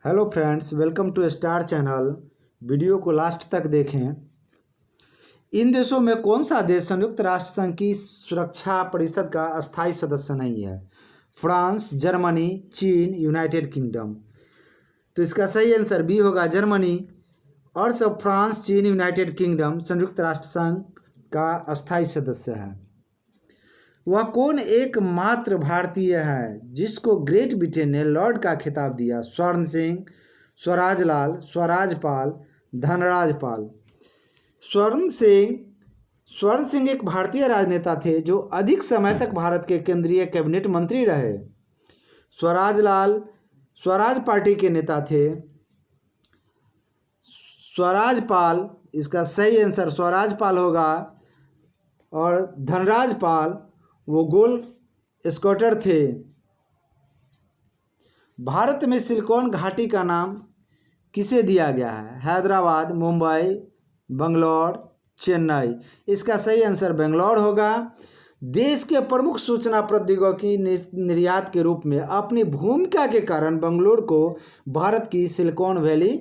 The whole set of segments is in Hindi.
Hello friends, welcome to Star channel. Video को लास्ट तक देखें। इन देशों में कौन सा देश संयुक्त राष्ट्र संघ की सुरक्षा परिषद का अस्थायी सदस्य नहीं है? फ्रांस, जर्मनी, चीन, यूनाइटेड किंगडम। तो इसका सही आंसर बी होगा, जर्मनी। और सब फ्रांस, चीन, यूनाइटेड किंगडम संयुक्त राष्ट्र संघ का अस्थायी सदस्य है। वह कौन एकमात्र भारतीय है जिसको ग्रेट ब्रिटेन ने लॉर्ड का खिताब दिया? स्वर्ण सिंह, स्वराज लाल, स्वराज पाल, धनराज पाल। स्वर्ण सिंह एक भारतीय राजनेता थे जो अधिक समय तक भारत के केंद्रीय कैबिनेट मंत्री रहे। स्वराज लाल स्वराज पार्टी के नेता थे। स्वराज पाल, इसका सही आंसर स्वराज पाल होगा। और धनराज पाल वो गोल स्कॉटर थे। भारत में सिलिकॉन घाटी का नाम किसे दिया गया है? हैदराबाद, मुंबई, बंगलौर, चेन्नई। इसका सही आंसर बेंगलौर होगा। देश के प्रमुख सूचना प्रौद्योगिकी निर्यात के रूप में अपनी भूमिका के कारण बंगलौर को भारत की सिलिकॉन वैली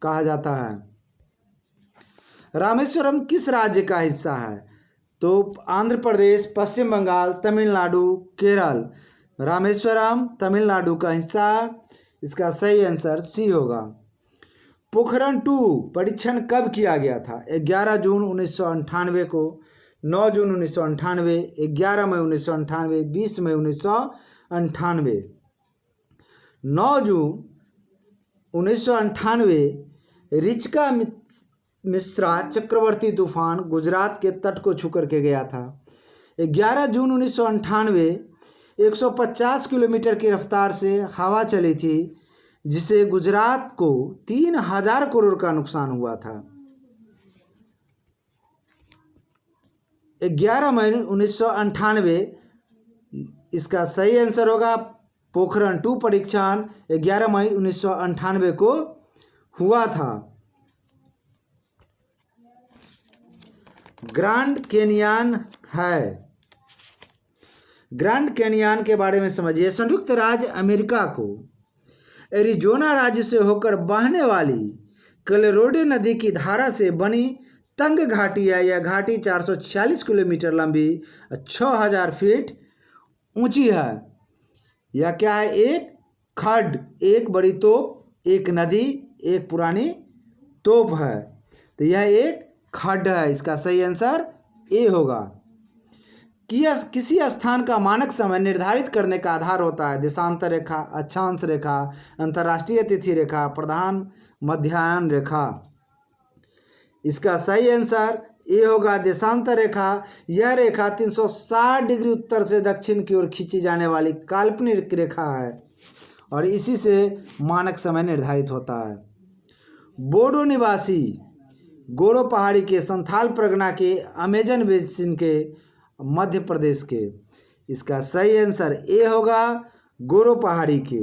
कहा जाता है। रामेश्वरम किस राज्य का हिस्सा है? तो आंध्र प्रदेश, पश्चिम बंगाल, तमिलनाडु, केरल। रामेश्वरम तमिलनाडु का हिस्सा। इसका सही आंसर सी होगा। पोखरण 2 परीक्षण कब किया गया था? 11 जून 1998 को, 9 जून 1998, 11 मई 1998, 20 मई 1998। 9 जून 1998 रिचका मिश्रा चक्रवर्ती तूफान गुजरात के तट को छू करके गया था। 11 जून 1998 150 किलोमीटर की रफ्तार से हवा चली थी, जिसे गुजरात को 3000 करोड़ का नुकसान हुआ था। 11 मई 1998 इसका सही आंसर होगा। पोखरण 2 परीक्षण 11 मई 1998 को हुआ था। ग्रैंड कैनियन है। ग्रैंड कैनियन के बारे में समझिए। संयुक्त राज्य अमेरिका को एरिजोना राज्य से होकर बहने वाली कोलोराडो नदी की धारा से बनी तंग घाटी है। यह घाटी 446 किलोमीटर लंबी, 6000 फीट ऊंची है। यह क्या है? एक खड्ड, एक बड़ी तोप, एक नदी, एक पुरानी तोप है। तो यह एक खड्ड है। इसका सही आंसर ए होगा। किसी स्थान का मानक समय निर्धारित करने का आधार होता है? देशांतर रेखा, अक्षांश रेखा, अंतर्राष्ट्रीय तिथि रेखा, प्रधान मध्याह्न रेखा। इसका सही आंसर ए होगा, देशांतर रेखा। यह रेखा 360 डिग्री उत्तर से दक्षिण की ओर खींची जाने वाली काल्पनिक रेखा है और इसी से मानक समय निर्धारित होता है। बोडो निवासी गोरो पहाड़ी के, संथाल परगना के, अमेजन बेसिन के, मध्य प्रदेश के। इसका सही आंसर ए होगा, गोरो पहाड़ी के।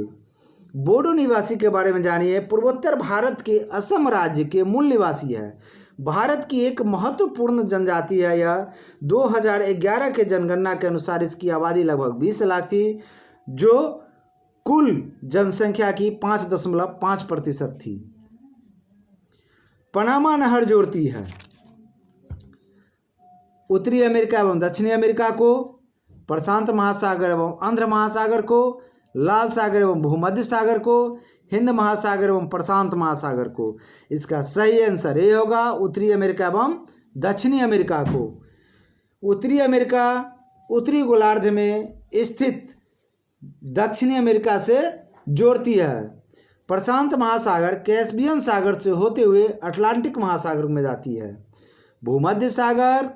बोडो निवासी के बारे में जानिए। पूर्वोत्तर भारत के असम राज्य के मूल निवासी है। भारत की एक महत्वपूर्ण जनजाति है। यह 2011 के जनगणना के अनुसार इसकी आबादी लगभग 20 लाख थी, जो कुल जनसंख्या की 5.5% थी। पनामा नहर जोड़ती है उत्तरी अमेरिका एवं दक्षिणी अमेरिका को, प्रशांत महासागर एवं आंध्र महासागर को, लाल सागर एवं भूमध्य सागर को, हिंद महासागर एवं प्रशांत महासागर को। इसका सही आंसर ए होगा, उत्तरी अमेरिका एवं दक्षिणी अमेरिका को। उत्तरी अमेरिका उत्तरी गोलार्ध में स्थित दक्षिणी अमेरिका से जोड़ती है। प्रशांत महासागर कैस्पियन सागर से होते हुए अटलांटिक महासागर में जाती है। भूमध्य सागर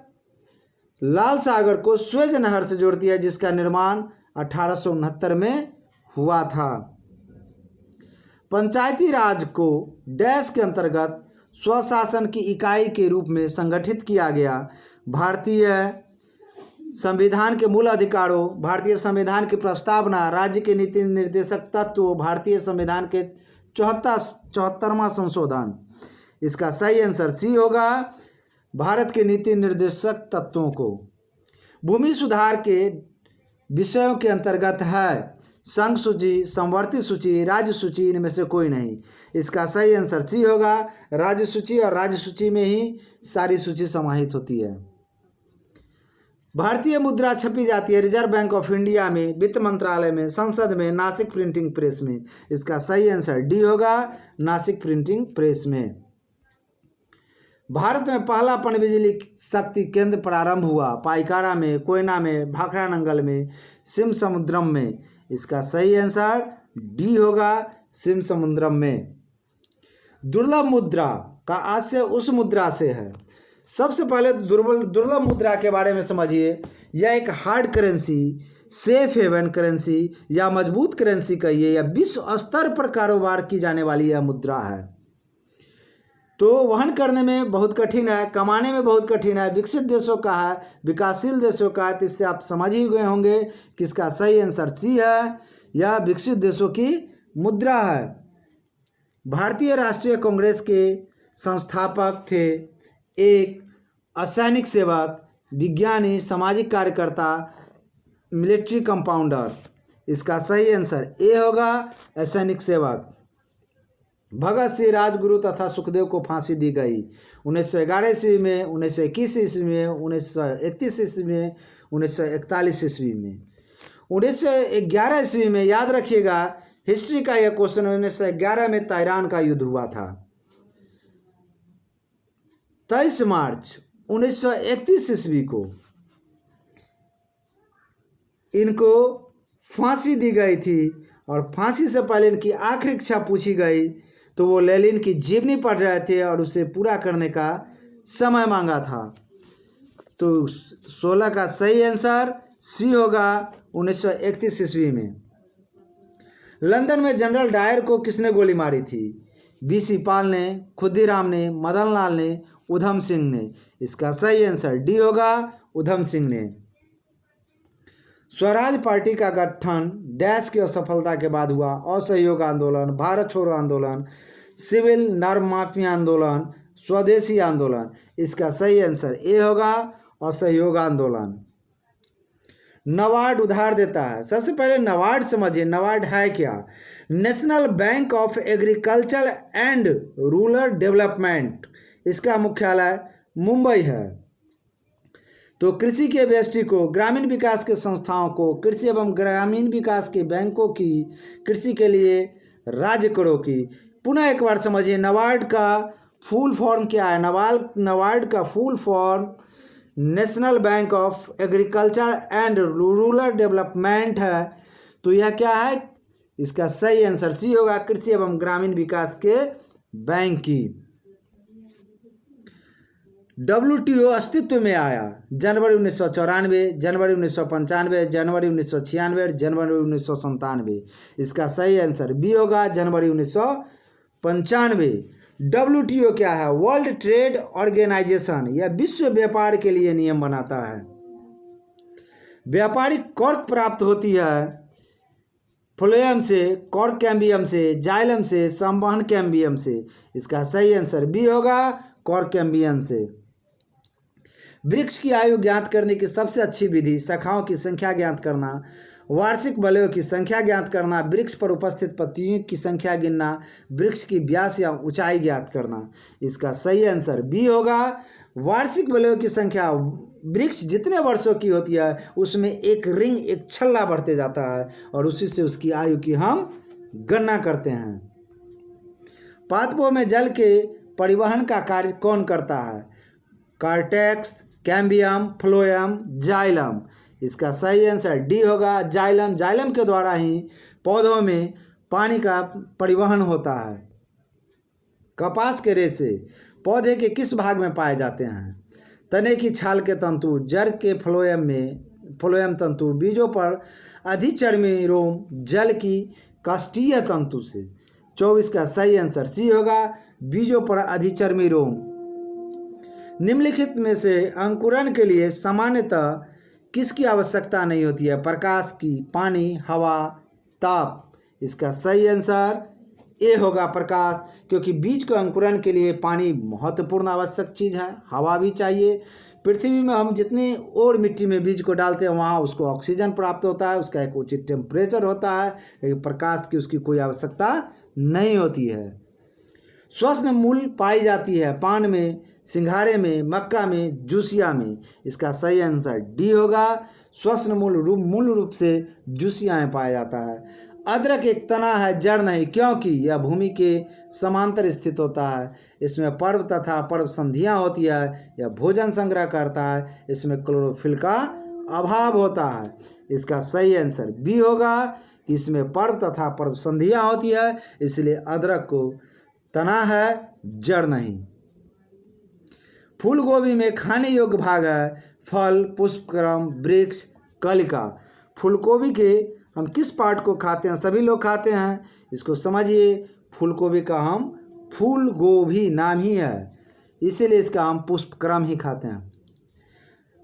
लाल सागर को स्वेज नहर से जोड़ती है, जिसका निर्माण 1869 में हुआ था। पंचायती राज को डैश के अंतर्गत स्वशासन की इकाई के रूप में संगठित किया गया। भारतीय संविधान के मूल अधिकारों, भारतीय संविधान की प्रस्तावना, राज्य के नीति निर्देशक तत्व, भारतीय संविधान के 74वां संशोधन। इसका सही आंसर सी होगा, भारत के नीति निर्देशक तत्वों को। भूमि सुधार के विषयों के अंतर्गत है संघ सूची, समवर्ती सूची, राज्य सूची, इनमें से कोई नहीं। इसका सही आंसर सी होगा, राज्य सूची, और राज्य सूची में ही सारी सूची समाहित होती है। भारतीय मुद्रा छपी जाती है रिजर्व बैंक ऑफ इंडिया में, वित्त मंत्रालय में, संसद में, नासिक प्रिंटिंग प्रेस में। इसका सही आंसर डी होगा, नासिक प्रिंटिंग प्रेस में। भारत में पहला पनबिजली शक्ति केंद्र प्रारंभ हुआ पाइकारा में, कोयना में, भाखड़ा नंगल में, सिम समुद्रम में। इसका सही आंसर डी होगा, सिम समुद्रम में। दुर्लभ मुद्रा का आशय उस मुद्रा से है। सबसे पहले दुर्लभ मुद्रा के बारे में समझिए। यह एक hard currency, safe haven currency या मजबूत करेंसी कहिए, या विश्व स्तर पर कारोबार की जाने वाली यह मुद्रा है। तो वहन करने में बहुत कठिन है, कमाने में बहुत कठिन है, विकसित देशों का है, विकासशील देशों का है। तो इससे आप समझ ही गए होंगे कि इसका सही आंसर सी है, यह विकसित देशों की मुद्रा है। भारतीय राष्ट्रीय कांग्रेस के संस्थापक थे एक असैनिक सेवक, विज्ञानी, सामाजिक कार्यकर्ता, मिलिट्री कंपाउंडर। इसका सही आंसर ए होगा, असैनिक सेवक। भगत सिंह, राजगुरु तथा सुखदेव को फांसी दी गई 1911 ईस्वी में, 1921 ईस्वी में, 1931 ईस्वी में, 1941 ईस्वी में। 1911 ईस्वी में, याद रखिएगा, हिस्ट्री का यह क्वेश्चन, 1911 में तैरान का युद्ध हुआ था। 23 मार्च 1931 ईस्वी को इनको फांसी दी गई थी, और फांसी से पहले इनकी आखिरी इच्छा पूछी गई तो वो लेनिन की जीवनी पढ़ रहे थे और उसे पूरा करने का समय मांगा था। तो 16 का सही आंसर सी होगा, 1931 ईस्वी में। लंदन में जनरल डायर को किसने गोली मारी थी? बीसी पाल ने, खुदीराम ने, मदन लाल ने, उधम सिंह ने। इसका सही आंसर डी होगा, उधम सिंह ने। स्वराज पार्टी का गठन डैश की असफलता के बाद हुआ। असहयोग आंदोलन, भारत छोड़ो आंदोलन, सिविल नर माफी आंदोलन, स्वदेशी आंदोलन। इसका सही आंसर ए होगा, असहयोग आंदोलन। नबार्ड उधार देता है। सबसे पहले नबार्ड समझिए, नबार्ड है क्या? National bank of agriculture and rural development. इसका मुख्यालय मुंबई है। तो कृषि के व्यष्टि को, ग्रामीण विकास के संस्थाओं को, कृषि एवं ग्रामीण विकास के बैंकों की, कृषि के लिए राज्य करों की। पुनः एक बार समझिए, नबार्ड का फुल फॉर्म क्या है? नबार्ड का full form national bank of agriculture and rural development है। तो यह क्या है? इसका सही आंसर सी होगा, कृषि एवं ग्रामीण विकास के बैंक की। WTO अस्तित्व में आया जनवरी 1994, जनवरी 1995, जनवरी 1996, जनवरी 1997। इसका सही आंसर बी होगा, जनवरी 1995। WTO क्या है? World Trade Organisation. यह विश्व व्यापार के लिए नियम बनाता है। व्यापारिक कॉर्क प्राप्त होती है फ्लोएम से, कॉर्क कैम्बियम से, जाइलम से, संवहन कैम्बियम से। इसका सही आंसर बी होगा, कॉर्क कैम्बियम से। वृक्ष की आयु ज्ञात करने की सबसे अच्छी विधि: शाखाओं की संख्या ज्ञात करना, वार्षिक वलयों की संख्या ज्ञात करना, वृक्ष पर उपस्थित पत्तियों की संख्या गिनना, वृक्ष की व्यास या ऊंचाई ज्ञात करना। इसका सही आंसर बी होगा, वार्षिक वलयों की संख्या। वृक्ष जितने वर्षों की होती है उसमें एक रिंग, एक छल्ला बढ़ते जाता है, और उसी से उसकी आयु की हम गणना करते हैं। पादपों में जल के परिवहन का कार्य कौन करता है? Cortex, cambium, phloem, xylem. इसका सही आंसर डी होगा, जाइलम। जाइलम के द्वारा ही पौधों में पानी का परिवहन होता है। कपास के रेशे पौधे के किस भाग में पाए जाते हैं? तने की छाल के तंतु, जड़ के फ्लोएम तंतु, बीजों पर अधिचर्मी रोम, जल की काष्ठीय तंतु से। 24 का सही आंसर सी होगा, बीजों पर अधिचर्मी रोम। निम्नलिखित में से अंकुरण के लिए सामान्यतः किसकी आवश्यकता नहीं होती है? प्रकाश की, पानी, हवा, ताप। इसका सही आंसर ए होगा, प्रकाश, क्योंकि बीज को अंकुरण के लिए पानी महत्वपूर्ण आवश्यक चीज़ है, हवा भी चाहिए, पृथ्वी में हम जितनी और मिट्टी में बीज को डालते हैं वहाँ उसको ऑक्सीजन प्राप्त होता है, उसका एक उचित टेम्परेचर होता है, लेकिन प्रकाश की उसकी कोई आवश्यकता नहीं होती है। श्वसन मूल पाई जाती है पान में, सिंघाड़े में, मक्का में, जूसिया में। इसका सही आंसर डी होगा। श्वसन मूल रूप से जूसिया में पाया जाता है। अदरक एक तना है, जड़ नहीं, क्योंकि यह भूमि के समांतर स्थित होता है। इसमें पर्व तथा पर्व संधियाँ होती है। यह भोजन संग्रह करता है। इसमें क्लोरोफिल का अभाव होता है। इसका सही आंसर बी होगा कि इसमें पर्व तथा पर्व संधियाँ होती है, इसलिए अदरक को तना है, जड़ नहीं। फूल गोभी में खाने योग्य भाग है फल, पुष्पक्रम, वृक्ष, कलिका। फूलगोभी के हम किस पार्ट को खाते हैं? सभी लोग खाते हैं, इसको समझिए। फूलगोभी का हम फूल गोभी नाम ही है, इसीलिए इसका हम पुष्पक्रम ही खाते हैं।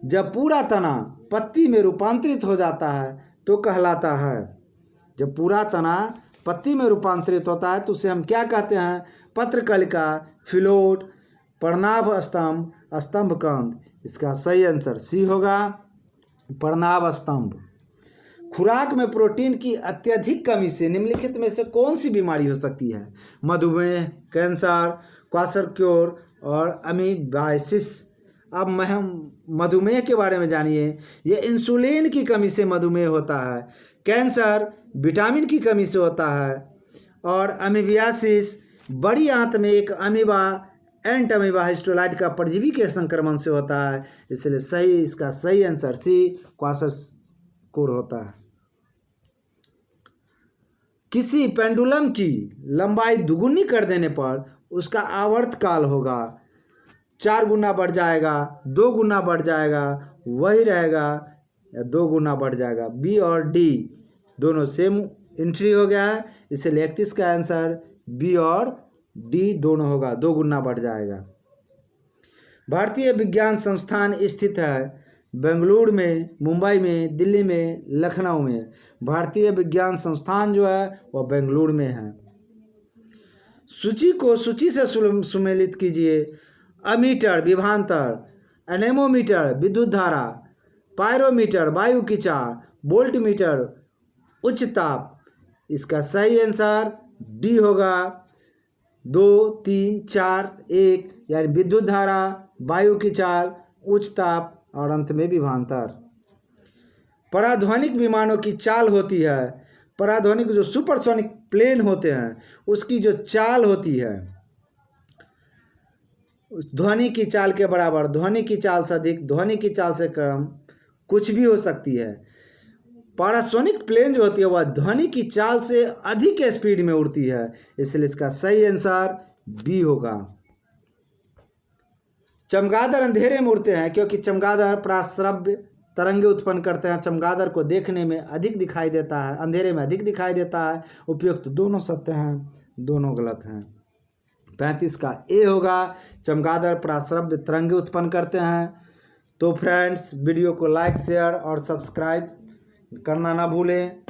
जब पूरा तना पत्ती में रूपांतरित हो जाता है तो कहलाता है, जब पूरा तना पत्ती में रूपांतरित होता है तो उसे हम क्या कहते हैं? पत्रकलिका, फिलोट, पर्णाभ स्तंभ, स्तंभकंद। इसका सही आंसर सी होगा, पर्णाभ स्तंभ। खुराक में प्रोटीन की अत्यधिक कमी से निम्नलिखित में से कौन सी बीमारी हो सकती है? मधुमेह, कैंसर, क्वाशरक्योर और अमीबाइसिस। अब हम मधुमेह के बारे में जानिए। यह इंसुलिन की कमी से मधुमेह होता है। कैंसर विटामिन की कमी से होता है। और अमीबियासिस बड़ी आंत में एक अमीबा एंट अमीबा हिस्टोलाइट का परजीवी के संक्रमण से होता है, इसलिए सही इसका सही आंसर सी क्वाशरक्योर होता है। किसी पेंडुलम की लंबाई दुगुनी कर देने पर उसका आवर्त काल होगा 4 गुना बढ़ जाएगा, 2 गुना बढ़ जाएगा, वही रहेगा या 2 गुना बढ़ जाएगा। बी और डी दोनों सेम एंट्री हो गया है, इसलिए 31 का आंसर बी और डी दोनों होगा, 2 गुना बढ़ जाएगा। भारतीय विज्ञान संस्थान स्थित है बेंगलुरु में, मुंबई में, दिल्ली में, लखनऊ में। भारतीय विज्ञान संस्थान जो है वह बेंगलुरु में है। सूची को सूची से सुमेलित कीजिए। अमीटर विभवांतर, एनेमोमीटर विद्युत धारा, पायरोमीटर वायु की चाल, वोल्टमीटर उच्च ताप। इसका सही आंसर डी होगा। 2, 3, 4, 1 यानी विद्युत धारा, वायु की चाल, उच्च ताप और अंत में विभवांतर। पराध्वनिक विमानों की चाल होती है, पराध्वनिक जो सुपरसोनिक प्लेन होते हैं उसकी जो चाल होती है ध्वनि की चाल के बराबर, ध्वनि की चाल से अधिक, ध्वनि की चाल से कम कुछ भी हो सकती है। पैरासोनिक प्लेन जो होती है वह ध्वनि की चाल से अधिक स्पीड में उड़ती है, इसलिए इसका सही आंसर बी होगा। चमगादड़ अंधेरे में उड़ते हैं क्योंकि चमगादड़ पराश्रव्य तरंगे उत्पन्न करते हैं। चमगादड़ को देखने में अधिक दिखाई देता है, अंधेरे में अधिक दिखाई देता है। उपयुक्त दोनों सत्य हैं, दोनों गलत हैं। 35 का ए होगा, चमगादड़ पराश्रव्य तरंगे उत्पन्न करते हैं। तो फ्रेंड्स वीडियो को लाइक, शेयर और सब्सक्राइब करना ना भूलें।